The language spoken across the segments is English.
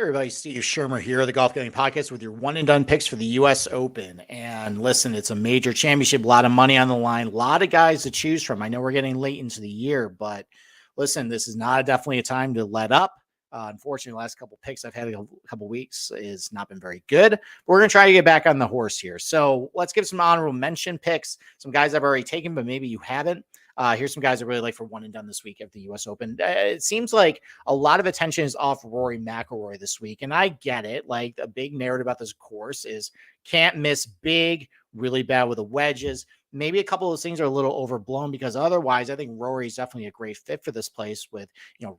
Everybody, Steve Shermer here, the Golf Gambling Podcast, with your one and done picks for the U.S. Open. And listen, it's a major championship, a lot of money on the line, a lot of guys to choose from. I know we're getting late into the year, but listen, this is not definitely a time to let up. Unfortunately, the last couple picks I've had a couple weeks has not been very good. But we're going to try to get back on the horse here. So let's give some honorable mention picks, some guys I've already taken, but maybe you haven't. Here's some guys I really like for one and done this week at the U.S. Open. It seems like a lot of attention is off Rory McIlroy this week, and I get it. Like, a big narrative about this course is can't miss big, really bad with the wedges. Maybe a couple of those things are a little overblown, because otherwise I think Rory is definitely a great fit for this place with,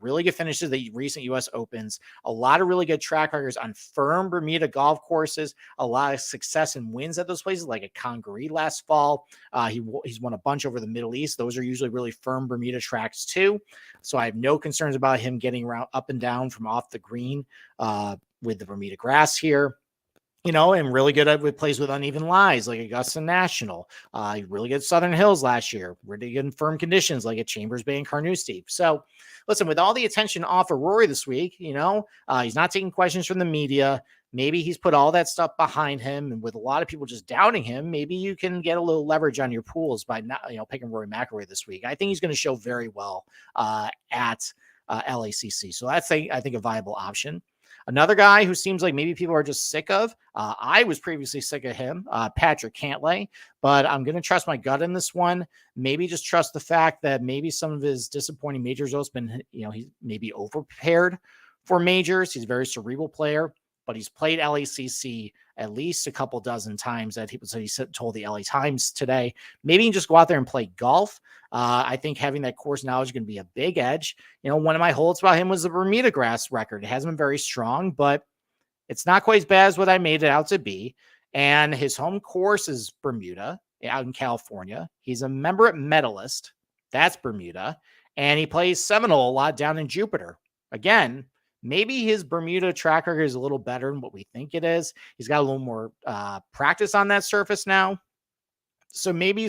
really good finishes at the recent U.S. Opens, a lot of really good track records on firm Bermuda golf courses, a lot of success and wins at those places, like at Congaree last fall. He's won a bunch over the Middle East. Those are usually really firm Bermuda tracks too. So I have no concerns about him getting around up and down from off the green with the Bermuda grass here. And really good at plays with uneven lies like Augusta National. Really good Southern Hills last year. Really good in firm conditions like at Chambers Bay and Carnoustie. So, listen, with all the attention off of Rory this week, he's not taking questions from the media. Maybe he's put all that stuff behind him, and with a lot of people just doubting him, maybe you can get a little leverage on your pools by not, picking Rory McIlroy this week. I think he's going to show very well at LACC. So that's, I think, a viable option. Another guy who seems like maybe people are just sick of, I was previously sick of him, Patrick Cantlay, but I'm going to trust my gut in this one. Maybe just trust the fact that maybe some of his disappointing major results been, he's maybe overprepared for majors. He's a very cerebral player, but he's played LACC at least a couple dozen times that he told the LA Times today. Maybe you can just go out there and play golf. I think having that course knowledge is going to be a big edge. One of my holds about him was the Bermuda grass record. It hasn't been very strong, but it's not quite as bad as what I made it out to be. And his home course is Bermuda out in California. He's a member at Medalist. That's Bermuda. And he plays Seminole a lot down in Jupiter. Again, maybe his Bermuda track record is a little better than what we think it is. He's got a little more practice on that surface now. So maybe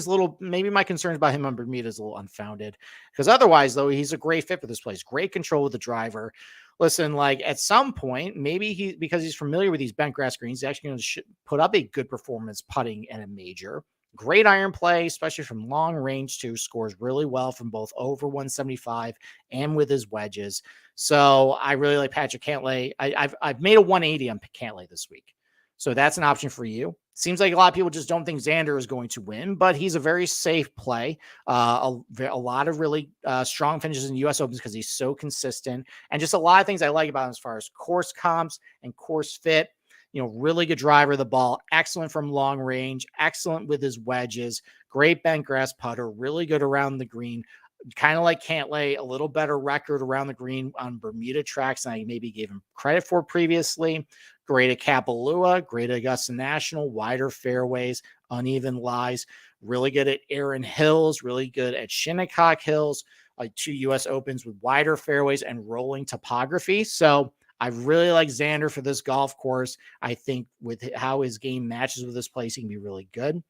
my concerns about him on Bermuda is a little unfounded, because otherwise, though, he's a great fit for this place. Great control with the driver. Listen, like at some point, maybe because he's familiar with these bent grass greens, he's actually going to put up a good performance putting at a major. Great iron play, especially from long range too. Scores really well from both over 175 and with his wedges. So I really like Patrick Cantlay. I've made a 180 on Cantlay this week. So that's an option for you. Seems like a lot of people just don't think Xander is going to win, but he's a very safe play. A lot of really strong finishes in U.S. Opens because he's so consistent, and just a lot of things I like about him as far as course comps and course fit. Really good driver of the ball, excellent from long range, excellent with his wedges, great bent grass putter, really good around the green. Kind of like Cantlay, a little better record around the green on Bermuda tracks than I maybe gave him credit for previously. Great at Kapalua, great at Augusta National, wider fairways, uneven lies, really good at Erin Hills, really good at Shinnecock Hills, like 2 U.S. Opens with wider fairways and rolling topography. So I really like Xander for this golf course. I think with how his game matches with this place, he can be really good.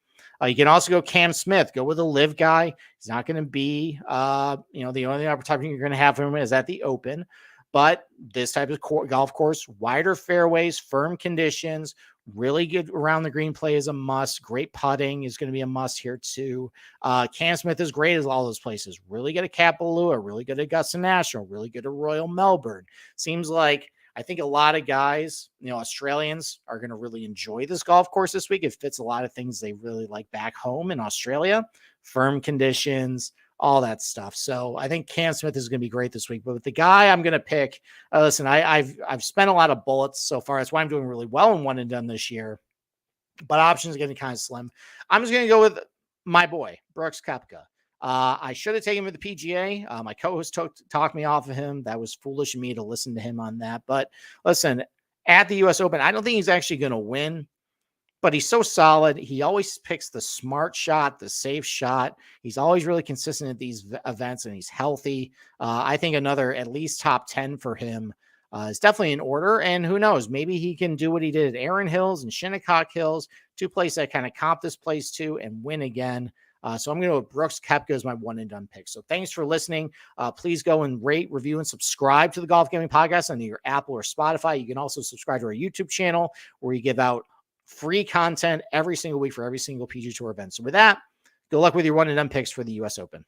You can also go Cam Smith, go with a live guy. He's not going to be, the only opportunity you're going to have for him is at the Open. But this type of golf course, wider fairways, firm conditions, really good around the green play is a must. Great putting is going to be a must here too. Cam Smith is great as all those places. Really good at Kapalua, really good at Augusta National, really good at Royal Melbourne. Seems like I think a lot of guys, Australians are going to really enjoy this golf course this week. It fits a lot of things they really like back home in Australia, firm conditions, all that stuff. So I think Cam Smith is going to be great this week. But with the guy I'm going to pick, listen, I've spent a lot of bullets so far. That's why I'm doing really well in one and done this year. But options are getting kind of slim. I'm just going to go with my boy, Brooks Koepka. I should have taken him with the PGA. My co-host talked me off of him. That was foolish of me to listen to him on that. But listen, at the U.S. Open, I don't think he's actually going to win, but he's so solid. He always picks the smart shot, the safe shot. He's always really consistent at these events, and he's healthy. I think another at least top 10 for him is definitely in order. And who knows, maybe he can do what he did at Erin Hills and Shinnecock Hills, 2 places that kind of comp this place to, and win again. So I'm going to go with Brooks Koepka as my one and done pick. So thanks for listening. Please go and rate, review, and subscribe to the Golf Gambling Podcast on either Apple or Spotify. You can also subscribe to our YouTube channel where we give out free content every single week for every single PGA Tour event. So with that, good luck with your one and done picks for the US Open.